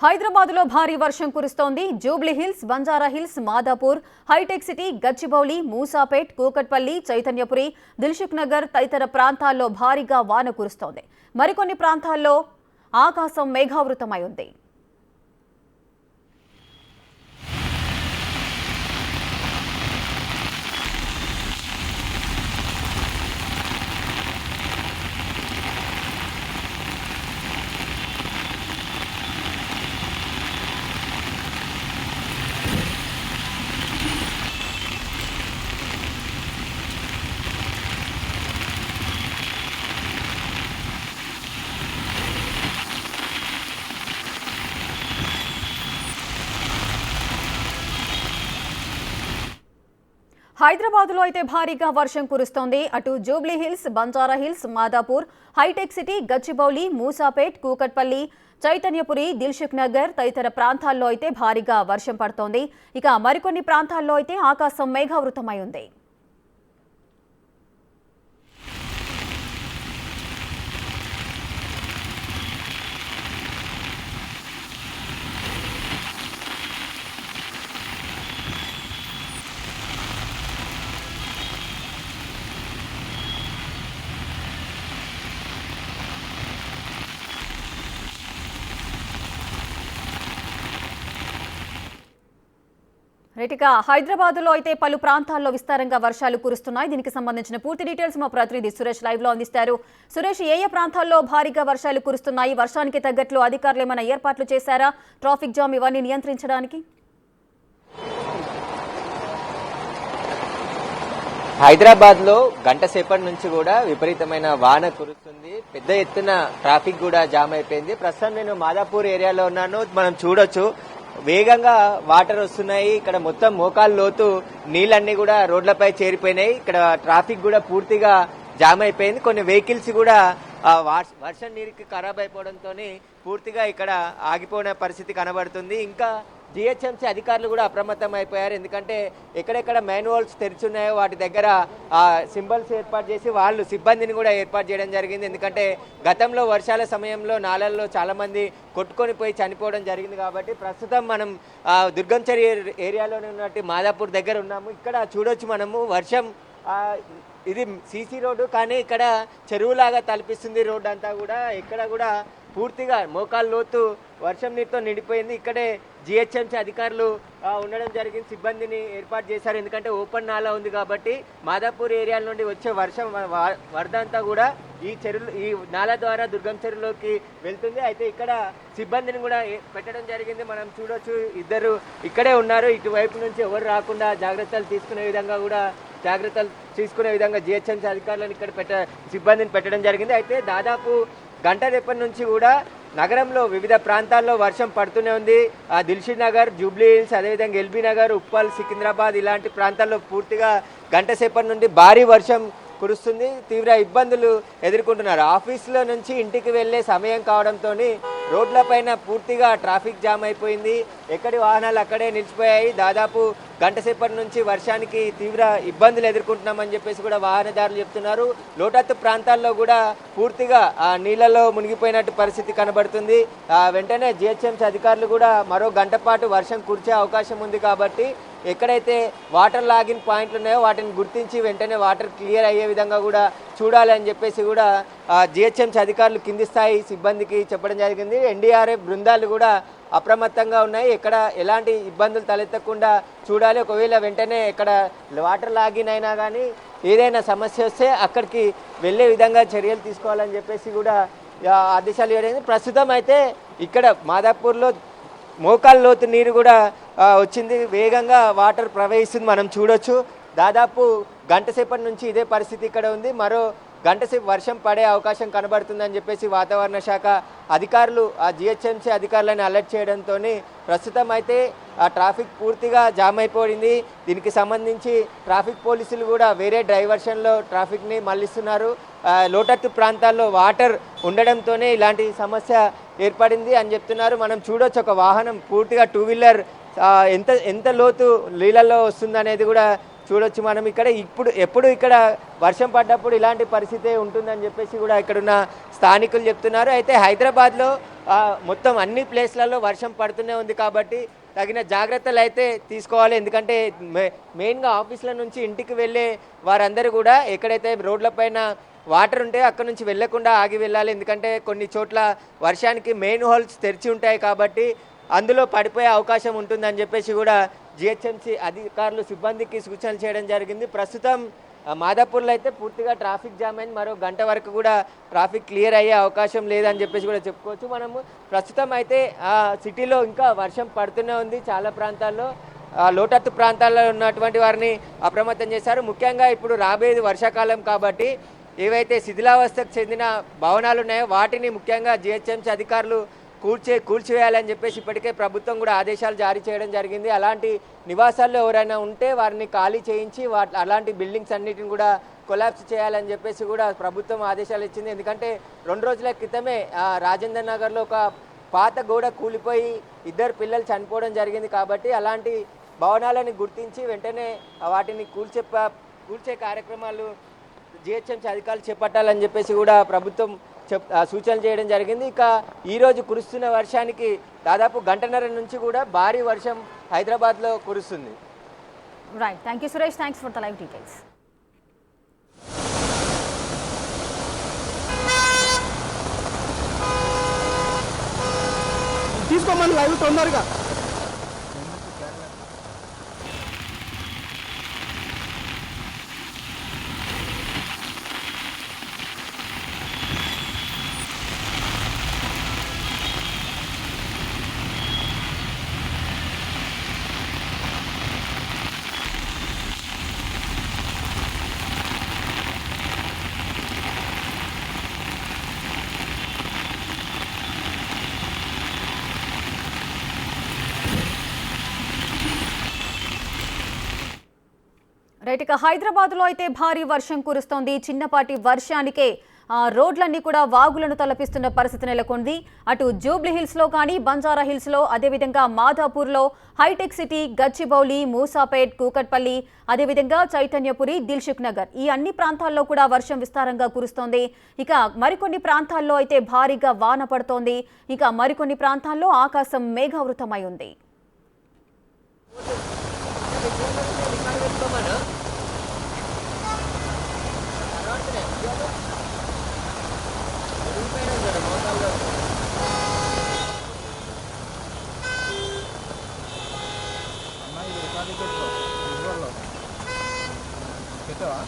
హైదరాబాద్లో భారీ వర్షం కురుస్తోంది. జూబ్లీ హిల్స్, బంజారా హిల్స్, మాదాపూర్, హైటెక్ సిటీ, గచ్చిబౌలి, మూసాపేట్, కూకట్పల్లి, చైతన్యపురి, దిల్సుఖ్ నగర్ తదితర ప్రాంతాల్లో భారీగా వాన కురుస్తోంది. మరికొన్ని ప్రాంతాల్లో ఆకాశం మేఘావృతమై ఉంది. హైదరాబాద్లో అయితే భారీగా వర్షం కురుస్తోంది. అటు జూబ్లీ హిల్స్, బంజారా హిల్స్, మాదాపూర్, హైటెక్ సిటీ, గచ్చిబౌలి, మూసాపేట్, కూకట్పల్లి, చైతన్యపురి, దిల్సుఖ్ నగర్ తదితర ప్రాంతాల్లో అయితే భారీగా వర్షం పడుతోంది. ఇక మరికొన్ని ప్రాంతాల్లో అయితే ఆకాశం మేఘావృతమై ఉంది. రైట్గా హైదరాబాద్లో అయితే పలు ప్రాంతాల్లో విస్తారంగా వర్షాలు కురుస్తున్నాయి. దీనికి సంబంధించిన పూర్తి డీటెయిల్స్ మా ప్రతినిధి సురేష్ లైవ్ లో అందిస్తారు. సురేష్, ఏ ప్రాంతాల్లో భారీగా వర్షాలు కురుస్తున్నాయి? వర్షానికి తగ్గట్లు అధికారులు ఏమైనా ఏర్పాట్లు చేశారా? ట్రాఫిక్ జామ్ ఇవన్నీ నియంత్రించడానికి? హైదరాబాద్ లో గంట సేపటి నుంచి కూడా విపరీతమైన వాన కురుస్తుంది. పెద్ద ఎత్తున ట్రాఫిక్ కూడా జామ్ అయిపోయింది. ప్రస్తుతం నేను మాదాపూర్ ఏరియాలో ఉన్నాను. మనం చూడొచ్చు వేగంగా వాటర్ వస్తున్నాయి. ఇక్కడ మొత్తం మోకాలు లోతు నీళ్ళన్నీ కూడా రోడ్లపై చేరిపోయినాయి. ఇక్కడ ట్రాఫిక్ కూడా పూర్తిగా జామ్ అయిపోయింది. కొన్ని వెహికల్స్ కూడా వర్షం నీరుకి ఖరాబ్ అయిపోవడంతో పూర్తిగా ఇక్కడ ఆగిపోయిన పరిస్థితి కనబడుతుంది. ఇంకా జిహెచ్ఎంసీ అధికారులు కూడా అప్రమత్తం అయిపోయారు. ఎందుకంటే ఎక్కడెక్కడ మ్యాన్హోల్స్ తెరిచున్నాయో వాటి దగ్గర సింబల్స్ ఏర్పాటు చేసి వాళ్ళు సిబ్బందిని కూడా ఏర్పాటు చేయడం జరిగింది. ఎందుకంటే గతంలో వర్షాల సమయంలో నాలల్లో చాలా మంది కొట్టుకొని పోయి చనిపోవడం జరిగింది. కాబట్టి ప్రస్తుతం మనం దుర్గంచరి ఏరియాలోనే ఉన్నట్టు మాదాపూర్ దగ్గర ఉన్నాము. ఇక్కడ చూడొచ్చు మనము వర్షం ఇది సీసీ రోడ్డు, కానీ ఇక్కడ చెరువులాగా తలపిస్తుంది రోడ్డు అంతా కూడా. ఇక్కడ కూడా పూర్తిగా మోకాలు లోతు వర్షం నీటితో నిండిపోయింది. ఇక్కడే జిహెచ్ఎంసీ అధికారులు ఉండడం జరిగింది, సిబ్బందిని ఏర్పాటు చేశారు. ఎందుకంటే ఓపెన్ నాలా ఉంది కాబట్టి మాదాపూర్ ఏరియా నుండి వచ్చే వర్షం వరద అంతా కూడా ఈ నాలా ద్వారా దుర్గం చెరువులోకి వెళ్తుంది. అయితే ఇక్కడ సిబ్బందిని కూడా పెట్టడం జరిగింది. మనం చూడొచ్చు ఇద్దరు ఇక్కడే ఉన్నారు. ఇటువైపు నుంచి ఎవరు రాకుండా జాగ్రత్తలు తీసుకునే విధంగా జిహెచ్ఎంసీ అధికారులను ఇక్కడ సిబ్బందిని పెట్టడం జరిగింది. అయితే దాదాపు గంట రేపటి నుంచి కూడా నగరంలో వివిధ ప్రాంతాల్లో వర్షం పడుతూనే ఉంది. దిల్సుఖ్ నగర్, జూబ్లీ హిల్స్, అదేవిధంగా ఎల్బీ నగర్, ఉప్పల్, సికింద్రాబాద్ ఇలాంటి ప్రాంతాల్లో పూర్తిగా గంట సేపటి నుండి భారీ వర్షం కురుస్తుంది. తీవ్ర ఇబ్బందులు ఎదుర్కొంటున్నారు. ఆఫీసులో నుంచి ఇంటికి వెళ్లే సమయం కావడంతో రోడ్లపైన పూర్తిగా ట్రాఫిక్ జామ్ అయిపోయింది. ఎక్కడి వాహనాలు అక్కడే నిలిచిపోయాయి. దాదాపు గంట సేపటి నుంచి వర్షానికి తీవ్ర ఇబ్బందులు ఎదుర్కొంటున్నామని చెప్పేసి కూడా వాహనదారులు చెప్తున్నారు. లోతట్టు ప్రాంతాల్లో కూడా పూర్తిగా నీళ్లలో మునిగిపోయినట్టు పరిస్థితి కనబడుతుంది. వెంటనే జిహెచ్ఎంసీ అధికారులు కూడా మరో గంట పాటు వర్షం కురిసే అవకాశం ఉంది. కాబట్టి ఎక్కడైతే వాటర్ లాగిన్ పాయింట్లు ఉన్నాయో వాటిని గుర్తించి వెంటనే వాటర్ క్లియర్ అయ్యే విధంగా కూడా చూడాలని చెప్పేసి కూడా జిహెచ్ఎంసీ అధికారులు కింది స్థాయి సిబ్బందికి చెప్పడం జరిగింది. ఎన్డీఆర్ఎఫ్ బృందాలు కూడా అప్రమత్తంగా ఉన్నాయి. ఎక్కడ ఎలాంటి ఇబ్బందులు తలెత్తకుండా చూడాలి. ఒకవేళ వెంటనే ఎక్కడ వాటర్ లాగిన్ అయినా కానీ ఏదైనా సమస్య వస్తే అక్కడికి వెళ్ళే విధంగా చర్యలు తీసుకోవాలని చెప్పేసి కూడా ఆదేశాలు ఇవ్వడం. ప్రస్తుతం అయితే ఇక్కడ మాదాపూర్లో మోకాలు లోతు నీరు కూడా వచ్చింది. వేగంగా వాటర్ ప్రవహిస్తుంది. మనం చూడొచ్చు దాదాపు గంట సేపటి నుంచి ఇదే పరిస్థితి ఇక్కడ ఉంది. మరో గంట సేపు వర్షం పడే అవకాశం కనబడుతుందని చెప్పేసి వాతావరణ శాఖ అధికారులు జిహెచ్ఎంసీ అధికారులను అలర్ట్ చేయడంతో ప్రస్తుతం అయితే ట్రాఫిక్ పూర్తిగా జామ్ అయిపోయింది. దీనికి సంబంధించి ట్రాఫిక్ పోలీసులు కూడా వేరే డైవర్షన్లో ట్రాఫిక్ని మళ్లిస్తున్నారు. లోతట్టు ప్రాంతాల్లో వాటర్ ఉండడంతోనే ఇలాంటి సమస్య ఏర్పడింది అని చెప్తున్నారు. మనం చూడొచ్చు ఒక వాహనం పూర్తిగా టూ వీలర్ ఎంత లోతు నీళ్ళల్లో వస్తుందనేది కూడా చూడొచ్చు మనం ఇక్కడ. ఎప్పుడు ఇక్కడ వర్షం పడ్డప్పుడు ఇలాంటి పరిస్థితే ఉంటుందని చెప్పేసి కూడా ఇక్కడున్న స్థానికులు చెప్తున్నారు. అయితే హైదరాబాద్లో మొత్తం అన్ని ప్లేస్లలో వర్షం పడుతూనే ఉంది కాబట్టి తగిన జాగ్రత్తలు అయితే తీసుకోవాలి. ఎందుకంటే మెయిన్గా ఆఫీసుల నుంచి ఇంటికి వెళ్ళే వారందరూ కూడా ఎక్కడైతే రోడ్లపైన వాటర్ ఉంటే అక్కడ నుంచి వెళ్లకుండా ఆగి వెళ్ళాలి. ఎందుకంటే కొన్ని చోట్ల వర్షానికి మెయిన్ హోల్స్ తెరిచి ఉంటాయి కాబట్టి అందులో పడిపోయే అవకాశం ఉంటుందని చెప్పేసి కూడా జిహెచ్ఎంసీ అధికారులు సిబ్బందికి సూచనలు చేయడం జరిగింది. ప్రస్తుతం మాదాపూర్లో అయితే పూర్తిగా ట్రాఫిక్ జామ్ అయింది. మరో గంట వరకు కూడా ట్రాఫిక్ క్లియర్ అయ్యే అవకాశం లేదని చెప్పేసి కూడా చెప్పుకోవచ్చు. మనము ప్రస్తుతం అయితే సిటీలో ఇంకా వర్షం పడుతూనే ఉంది. చాలా ప్రాంతాల్లో లోతట్టు ప్రాంతాల్లో ఉన్నటువంటి వారిని అప్రమత్తం చేశారు. ముఖ్యంగా ఇప్పుడు రాబోయేది వర్షాకాలం కాబట్టి ఏవైతే శిథిలావస్థకు చెందిన భవనాలు ఉన్నాయో వాటిని ముఖ్యంగా జిహెచ్ఎంసీ అధికారులు కూల్చివేయాలని చెప్పేసి ఇప్పటికే ప్రభుత్వం కూడా ఆదేశాలు జారీ చేయడం జరిగింది. అలాంటి నివాసాల్లో ఎవరైనా ఉంటే వారిని ఖాళీ చేయించి అలాంటి బిల్డింగ్స్ అన్నిటిని కూడా కొలాప్స్ చేయాలని చెప్పేసి కూడా ప్రభుత్వం ఆదేశాలు ఇచ్చింది. ఎందుకంటే 2 రోజుల క్రితమే రాజేంద్ర నగర్లో ఒక పాత గోడ కూలిపోయి 2 పిల్లలు చనిపోవడం జరిగింది. కాబట్టి అలాంటి భవనాలను గుర్తించి వెంటనే వాటిని కూల్చే కార్యక్రమాలు జిహెచ్ఎంసీ అధికారులు చేపట్టాలని చెప్పేసి కూడా ప్రభుత్వం సూచనలు చేయడం జరిగింది. ఇక ఈరోజు కురుస్తున్న వర్షానికి దాదాపు గంటన్నర నుంచి కూడా భారీ వర్షం హైదరాబాద్లో కురుస్తుంది. Right, thank you Suresh, thanks for the live details. తీసుకోమని లైవ్ తొందరగా రైట్, ఇక హైదరాబాద్లో అయితే భారీ వర్షం కురుస్తోంది. చిన్నపాటి వర్షానికే రోడ్లన్నీ కూడా వాగులను తలపిస్తున్న పరిస్థితి నెలకొంది. అటు జూబ్లీ హిల్స్లో కానీ, బంజారా హిల్స్లో, అదేవిధంగా మాధాపూర్లో, హైటెక్ సిటీ, గచ్చిబౌలి, మూసాపేట్, కూకట్పల్లి, అదేవిధంగా చైతన్యపురి, దిల్సుఖ్ నగర్ ఈ అన్ని ప్రాంతాల్లో కూడా వర్షం విస్తారంగా కురుస్తోంది. ఇక మరికొన్ని ప్రాంతాల్లో అయితే భారీగా వాన పడుతోంది. ఇక మరికొన్ని ప్రాంతాల్లో ఆకాశం మేఘావృతమై ఉంది. పెట్టావా?